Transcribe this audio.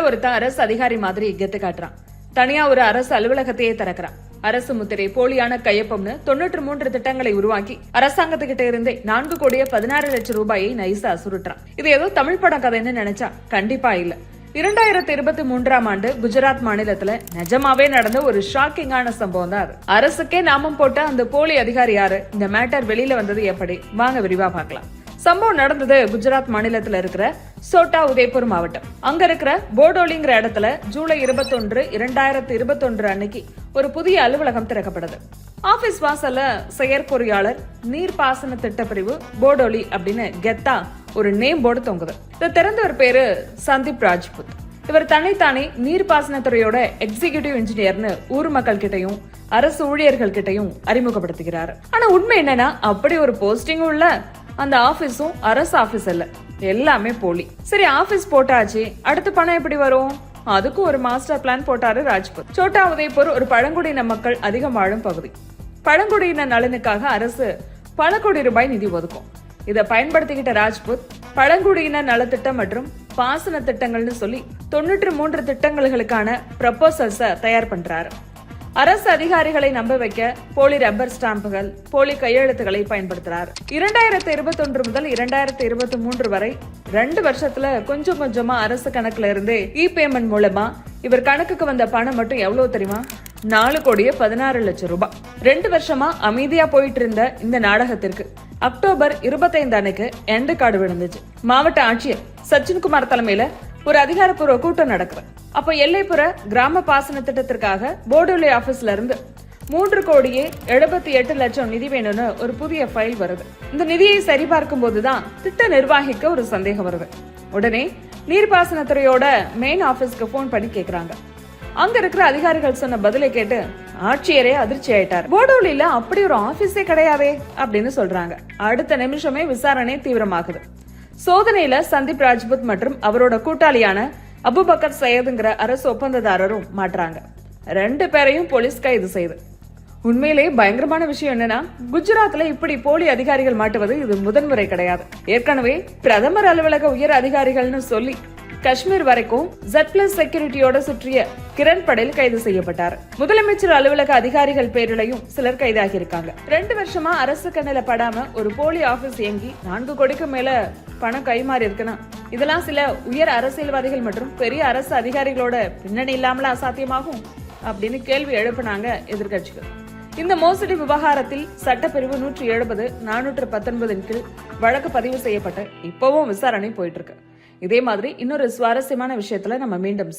ஒருத்தன் அரசு அதிகாரி மாதிரி கெத்து காட்டுறான். தனியா ஒரு அரசு அலுவலகத்தையே திறக்கிறான். அரசு முத்திரை, போலியான கையொப்பம்னு 93 திட்டங்களை உருவாக்கி அரசாங்கத்துக்கிட்ட இருந்தே 4,16,00,000 ரூபாயை நைசா சுருட்டுறான். இது ஏதோ தமிழ் படம் கதைன்னு நினைச்சா கண்டிப்பா இல்ல. 2023ஆம் ஆண்டு குஜராத் மாநிலத்துல நிஜமாவே நடந்த ஒரு ஷாக்கிங்கான சம்பவம் தான் அது. அரசுக்கே நாமம் போட்ட அந்த போலி அதிகாரி யாரு, இந்த மேட்டர் வெளியில வந்தது எப்படி, வாங்க விரிவா பார்க்கலாம். சம்பவம் நடந்தது குஜராத் மாநிலத்துல இருக்கிற சோட்டா உதய்பூர் மாவட்டம். அங்க இருக்கிற போடோலிங்கிற இடத்துல ஜூலை 21, 2021 அன்னைக்கு ஒரு புதிய அலுவலகம் திறக்கப்படுது. ஆபீஸ் வாசல்ல செயற்பொறியாளர் நீர்ப்பாசன திட்டப்பிரிவு போடோலி அப்படின்னு கெத்தா ஒரு நேம் போர்டு தொங்குது. இதை திறந்தவர் பேரு சந்தீப் ராஜ்புத். இவர் தன்னைத்தானே நீர்ப்பாசனத்துறையோட எக்ஸிகியூட்டிவ் இன்ஜினியர்னு ஊர் மக்கள் கிட்டையும் அரசு ஊழியர்கள் கிட்டையும் அறிமுகப்படுத்துகிறார். ஆனா உண்மை என்னன்னா, அப்படி ஒரு போஸ்டிங் உள்ள அந்த ஆபீஸும் அரசு ஆபீஸ் இல்ல, எல்லாமே போலி. சரி, ஆபீஸ் போட்டாச்சு, அடுத்து பணம் எப்படி வரும்? அதுக்கு ஒரு மாஸ்டர் பிளான் போட்டாரு ராஜ்புத். சோட்டா உதய்பூர் ஒரு பழங்குடியின மக்கள் அதிகம் வாழும் பகுதி. பழங்குடியின நலனுக்காக அரசு பல கோடி ரூபாய் நிதி ஒதுக்கும். இதை பயன்படுத்திக்கிட்ட ராஜ்புத் பழங்குடியின நலத்திட்டம் மற்றும் பாசன திட்டங்கள்னு சொல்லி 93 திட்டங்களுக்கான ப்ரப்போசல்ஸ தயார் பண்றாரு. அரசு அதிகாரிகளை நம்ப வைக்க போலி ரப்பர் ஸ்டாம்புகள், போலி கையெழுத்துக்களை பயன்படுத்துறாரு. 2021 முதல் 2023 வரை 2 வருஷத்துல கொஞ்சம் கொஞ்சமா அரசு கணக்குல இருந்து பேமெண்ட் மூலமா இவர் கணக்குக்கு வந்த பணம் மட்டும் எவ்வளவு தெரியுமா? 4,16,00,000 ரூபாய். 2 வருஷமா அமைதியா போயிட்டு இருந்த இந்த நாடகத்திற்கு அக்டோபர் 25 அன்னைக்கு எண்டு கார்டு விழுந்துச்சு. மாவட்ட ஆட்சியர் சச்சின்குமார் தலைமையில ஒரு அதிகாரப்பூர்வ கூட்டம் நடக்குது. அப்ப எல்லைப்புற கிராம பாசன திட்டத்திற்காக போர்டோலி ஆபீஸ்ல இருந்து 3,78,00,000 நிதி வேணும்னு ஒரு புதிய ஃபைல் வருது. இந்த நிதியை சரிபார்க்கும் போதுதான் திட்ட நிர்வாகிக்கு ஒரு சந்தேகம் வருது. உடனே நீர்ப்பாசனத்துறையோட மெயின் ஆபீஸ்க்கு போன் பண்ணி கேக்குறாங்க. அங்க இருக்கிற அதிகாரிகள் சொன்ன பதிலை கேட்டு ஆட்சியரே அதிர்ச்சி ஆயிட்டார். போர்டோலில அப்படி ஒரு ஆபீஸே கிடையாதே அப்படின்னு சொல்றாங்க. அடுத்த நிமிஷமே விசாரணை தீவிரமாகுது. சோதனையில சந்தீப் ராஜ்புத் மற்றும் அவரோட கூட்டாளியான அபுபக்கர் சையதுங்கிற அரசு ஒப்பந்ததாரரும் மாட்டுறாங்க. 2 பேரையும் போலீஸ் கைது செய்து. உண்மையிலேயே பயங்கரமான விஷயம் என்னன்னா, குஜராத்ல இப்படி போலி அதிகாரிகள் மாட்டுவது இது முதன்முறை கிடையாது. ஏற்கனவே பிரதமர் அலுவலக உயர் அதிகாரிகள்னு சொல்லி காஷ்மீர் வரைக்கும் Z+ செக்யூரிட்டியோட சுற்றிய கிரண் படேல் கைது செய்யப்பட்டார். முதலமைச்சர் அலுவலக அதிகாரிகள் பேரிலையும் சிலர் கைதாகி இருக்காங்க. 2 வருஷமா அரசு கண்ணில படாம ஒரு போலி ஆபீஸ் இயங்கி 4 கோடிக்கு மேல பணம் கைமாறி இருக்குன்னா, இதெல்லாம் சில உயர் அரசியல்வாதிகள் மற்றும் பெரிய அரசு அதிகாரிகளோட பின்னணி இல்லாமல அசாத்தியமாகும் அப்படின்னு கேள்வி எழுப்பினாங்க எதிர்கட்சிகள். இந்த மோசடி விவகாரத்தில் சட்டப்பிரிவு 170, 419 கீழ் வழக்கு பதிவு செய்யப்பட்டு இப்பவும் விசாரணை போயிட்டு இருக்கு. இதே மாதிரி இன்னொரு சுவாரஸ்யமான விஷயத்துல நம்ம மீண்டும்